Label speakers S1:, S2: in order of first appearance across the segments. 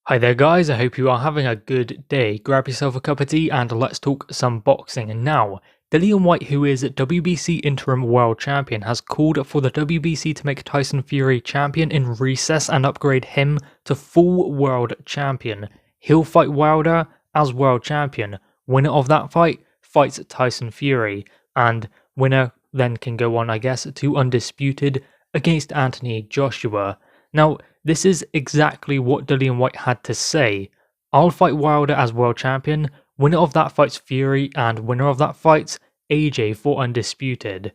S1: Hi there guys, I hope you are having a good day. Grab yourself a cup of tea and let's talk some boxing. And now, Dillian Whyte, who is WBC Interim World Champion, has called for the WBC to make Tyson Fury champion in recess and upgrade him to full World Champion. He'll fight Wilder as World Champion. Winner of that fight fights Tyson Fury, and winner then can go on, I guess, to Undisputed against Anthony Joshua. Now, this is exactly what Dillian Whyte had to say. I'll fight Wilder as world champion, winner of that fights Fury, and winner of that fights AJ for Undisputed.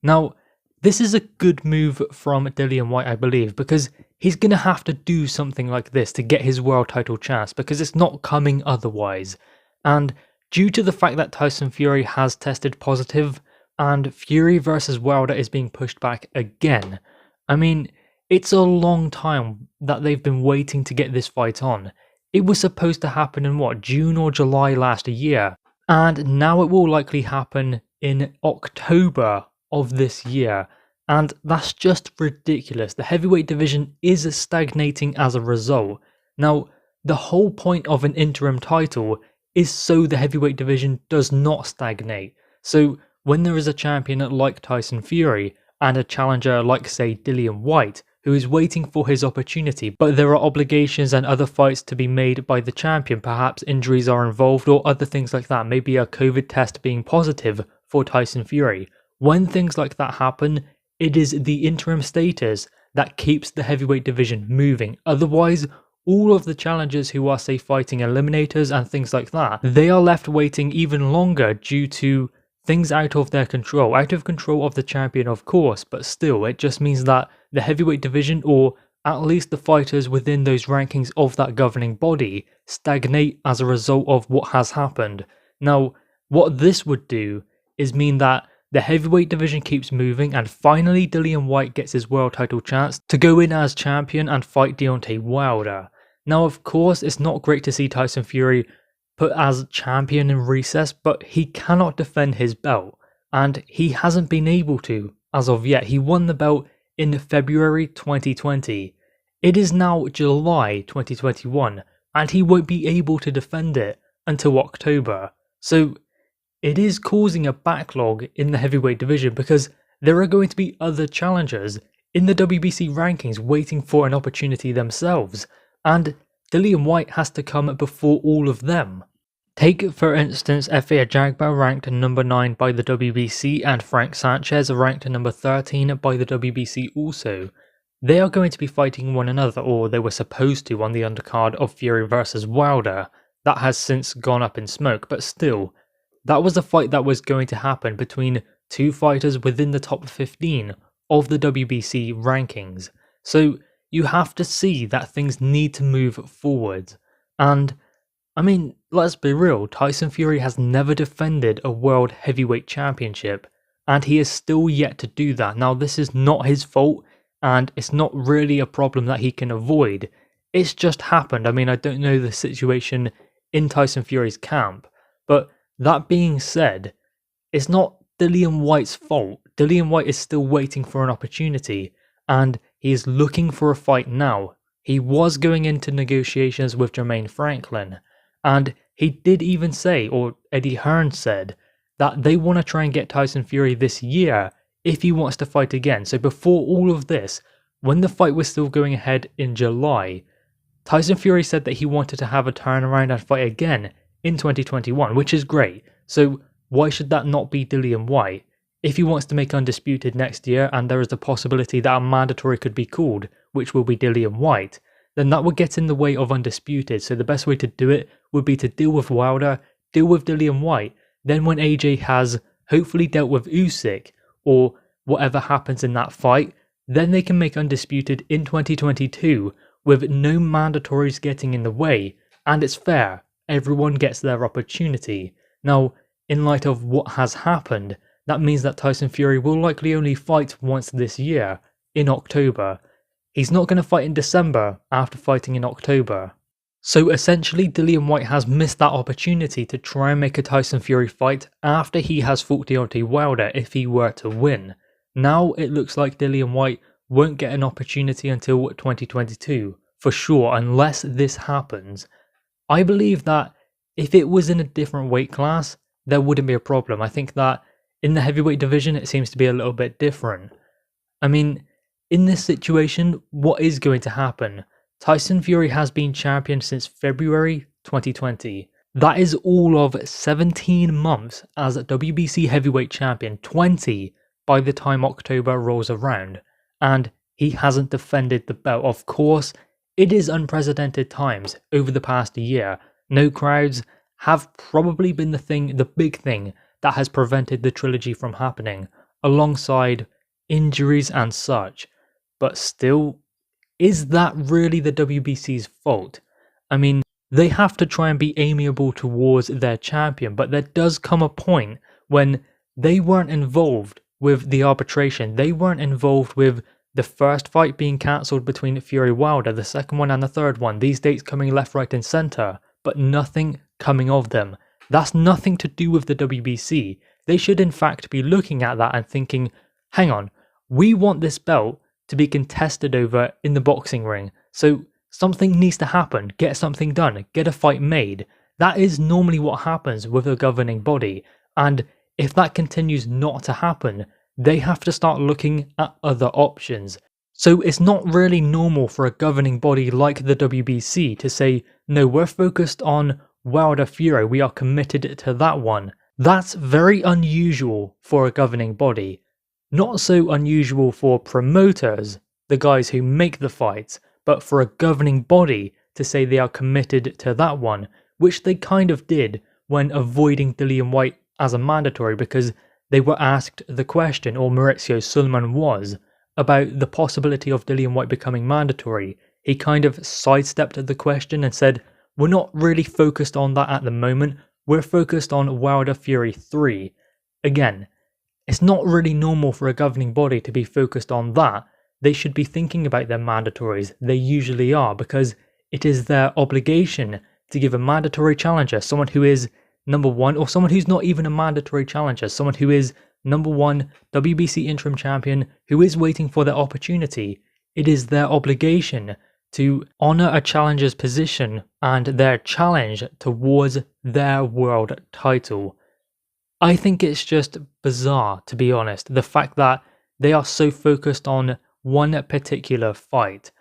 S1: Now, this is a good move from Dillian Whyte, I believe, because he's going to have to do something like this to get his world title chance, because it's not coming otherwise. And due to the fact that Tyson Fury has tested positive, and Fury versus Wilder is being pushed back again, I mean, it's a long time that they've been waiting to get this fight on. It was supposed to happen in June or July last year, and now it will likely happen in October of this year, and that's just ridiculous. The heavyweight division is stagnating as a result. Now, the whole point of an interim title is so the heavyweight division does not stagnate. So when there is a champion like Tyson Fury and a challenger like, say, Dillian Whyte, who is waiting for his opportunity, but there are obligations and other fights to be made by the champion, perhaps injuries are involved or other things like that, maybe a COVID test being positive for Tyson Fury. When things like that happen, it is the interim status that keeps the heavyweight division moving. Otherwise, all of the challengers who are, say, fighting eliminators and things like that, they are left waiting even longer due to things out of their control, out of control of the champion of course, but still it just means that the heavyweight division, or at least the fighters within those rankings of that governing body, stagnate as a result of what has happened. Now, what this would do is mean that the heavyweight division keeps moving and finally Dillian Whyte gets his world title chance to go in as champion and fight Deontay Wilder. Now of course it's not great to see Tyson Fury put as champion in recess, but he cannot defend his belt, and he hasn't been able to as of yet. He won the belt in February 2020. It is now July 2021, and he won't be able to defend it until October. So it is causing a backlog in the heavyweight division because there are going to be other challengers in the WBC rankings waiting for an opportunity themselves, and Dillian Whyte has to come before all of them. Take, for instance, Efe Ajagba ranked number 9 by the WBC and Frank Sanchez ranked number 13 by the WBC also. They are going to be fighting one another, or they were supposed to, on the undercard of Fury vs Wilder. That has since gone up in smoke, but still, that was a fight that was going to happen between two fighters within the top 15 of the WBC rankings. So you have to see that things need to move forward. And I mean, let's be real, Tyson Fury has never defended a world heavyweight championship, and he is still yet to do that. Now, this is not his fault, and it's not really a problem that he can avoid. It's just happened. I mean, I don't know the situation in Tyson Fury's camp, but that being said, it's not Dillian Whyte's fault. Dillian Whyte is still waiting for an opportunity, and he is looking for a fight now. He was going into negotiations with Jermaine Franklin, and he did even say, or Eddie Hearn said, that they want to try and get Tyson Fury this year if he wants to fight again. So before all of this, when the fight was still going ahead in July, Tyson Fury said that he wanted to have a turnaround and fight again in 2021, which is great. So why should that not be Dillian Whyte? If he wants to make Undisputed next year and there is the possibility that a mandatory could be called, which will be Dillian Whyte, then that would get in the way of Undisputed. So the best way to do it would be to deal with Wilder, deal with Dillian Whyte, then when AJ has hopefully dealt with Usyk, or whatever happens in that fight, then they can make Undisputed in 2022 with no mandatories getting in the way, and it's fair, everyone gets their opportunity. Now, in light of what has happened, that means that Tyson Fury will likely only fight once this year, in October. He's not going to fight in December after fighting in October. So essentially Dillian Whyte has missed that opportunity to try and make a Tyson Fury fight after he has fought Deontay Wilder if he were to win. Now it looks like Dillian Whyte won't get an opportunity until 2022, for sure, unless this happens. I believe that if it was in a different weight class, there wouldn't be a problem. I think that in the heavyweight division, it seems to be a little bit different. I mean, in this situation, what is going to happen? Tyson Fury has been champion since February 2020. That is all of 17 months as WBC heavyweight champion, 20 by the time October rolls around, and he hasn't defended the belt. Of course, it is unprecedented times over the past year. No crowds have probably been the big thing that has prevented the trilogy from happening, alongside injuries and such. But still, is that really the WBC's fault? I mean, they have to try and be amiable towards their champion, but there does come a point when they weren't involved with the arbitration. They weren't involved with the first fight being cancelled between Fury Wilder, the second one and the third one, these dates coming left, right and centre, but nothing coming of them. That's nothing to do with the WBC. They should in fact be looking at that and thinking, hang on, we want this belt to be contested over in the boxing ring, so something needs to happen, get something done, get a fight made. That is normally what happens with a governing body, and if that continues not to happen, they have to start looking at other options. So it's not really normal for a governing body like the WBC to say, no, we're focused on Wilder Fury, we are committed to that one. That's very unusual for a governing body. Not so unusual for promoters, the guys who make the fights, but for a governing body to say they are committed to that one, which they kind of did when avoiding Dillian Whyte as a mandatory, because they were asked the question, or Maurizio Sulman was, about the possibility of Dillian Whyte becoming mandatory. He kind of sidestepped the question and said, we're not really focused on that at the moment, we're focused on Wilder Fury 3. Again, it's not really normal for a governing body to be focused on that. They should be thinking about their mandatories. They usually are, because it is their obligation to give a mandatory challenger, someone who is number one, or someone who's not even a mandatory challenger, someone who is number one WBC interim champion, who is waiting for their opportunity. It is their obligation to honour a challenger's position and their challenge towards their world title. I think it's just bizarre, to be honest, the fact that they are so focused on one particular fight.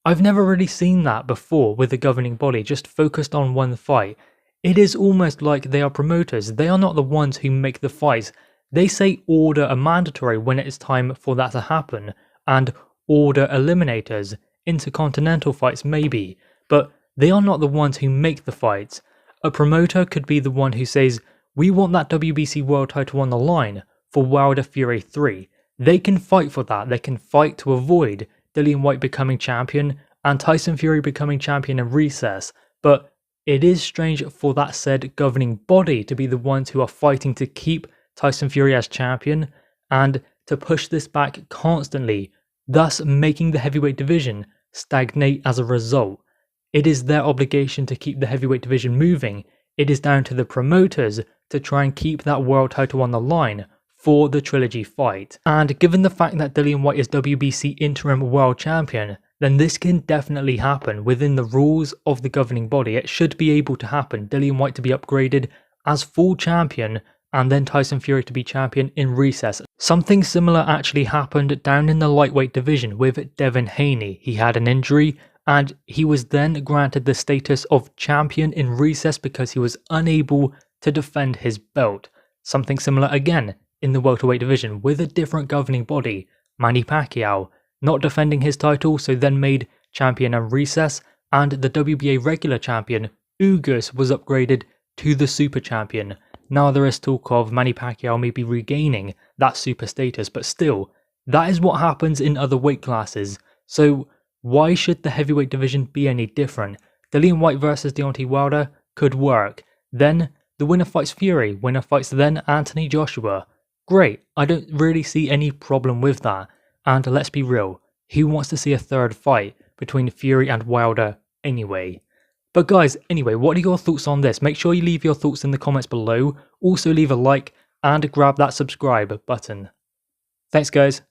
S1: I've never really seen that before with the governing body, just focused on one fight. It is almost like they are promoters. They are not the ones who make the fights. They say order a mandatory when it is time for that to happen, and order eliminators, intercontinental fights maybe, but they are not the ones who make the fights. A promoter could be the one who says, we want that WBC world title on the line for Wilder Fury 3. They can fight for that. They can fight to avoid Dillian Whyte becoming champion and Tyson Fury becoming champion in recess, but it is strange for that said governing body to be the ones who are fighting to keep Tyson Fury as champion and to push this back constantly, thus making the heavyweight division stagnate as a result. It is their obligation to keep the heavyweight division moving. It is down to the promoters to try and keep that world title on the line for the trilogy fight. And given the fact that Dillian Whyte is WBC interim world champion, then this can definitely happen within the rules of the governing body. It should be able to happen. Dillian Whyte to be upgraded as full champion and then Tyson Fury to be champion in recess. Something similar actually happened down in the lightweight division with Devin Haney. He had an injury and he was then granted the status of champion in recess because he was unable to defend his belt. Something similar again in the welterweight division with a different governing body, Manny Pacquiao, not defending his title, so then made champion in recess, and the WBA regular champion, Ugas, was upgraded to the super champion. Now there is talk of Manny Pacquiao maybe regaining that super status, but still, that is what happens in other weight classes. So why should the heavyweight division be any different? Dillian Whyte versus Deontay Wilder could work. Then the winner fights Fury, winner fights then Anthony Joshua. Great, I don't really see any problem with that. And let's be real, who wants to see a third fight between Fury and Wilder anyway? But guys, anyway, what are your thoughts on this? Make sure you leave your thoughts in the comments below. Also leave a like and grab that subscribe button. Thanks guys.